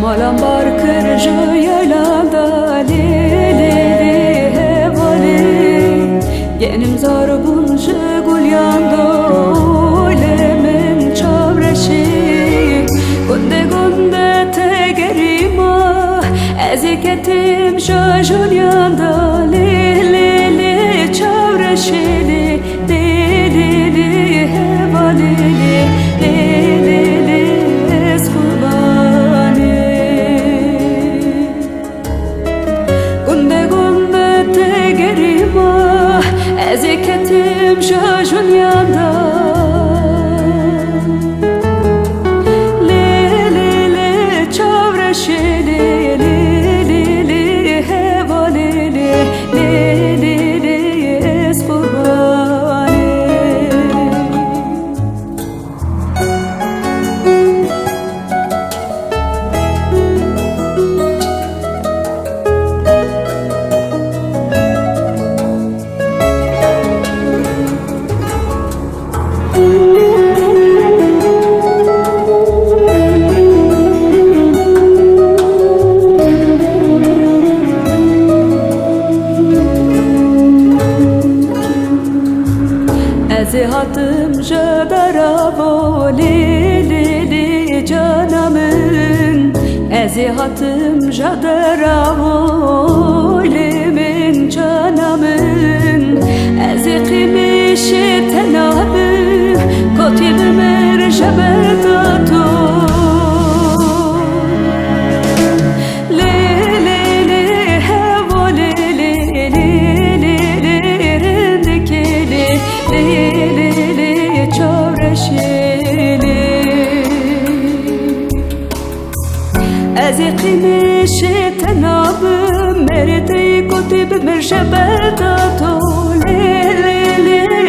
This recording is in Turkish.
Malam barkır jayalanda li li li hevali Genim zar bunca gulyando lemen çavreşi Gunde gunde te gerima eziketim jajulyanda li li li çavreşi li li li li hevali li li li li eskurbani Gunde gunde te gerima eziketim jajulyanda li li li çavreşi li li li li hevali li li li li eskurbani Ezihatım jadaravo li li li canamın Ezihatım jadaravo limin canamın Ezikimişi tenabı kotibimir jebedatu Li li li hevali li li li li rindikili li li li çavreşili Ezikimişi tenabı meriteyi kotibimir jebedatu Li li li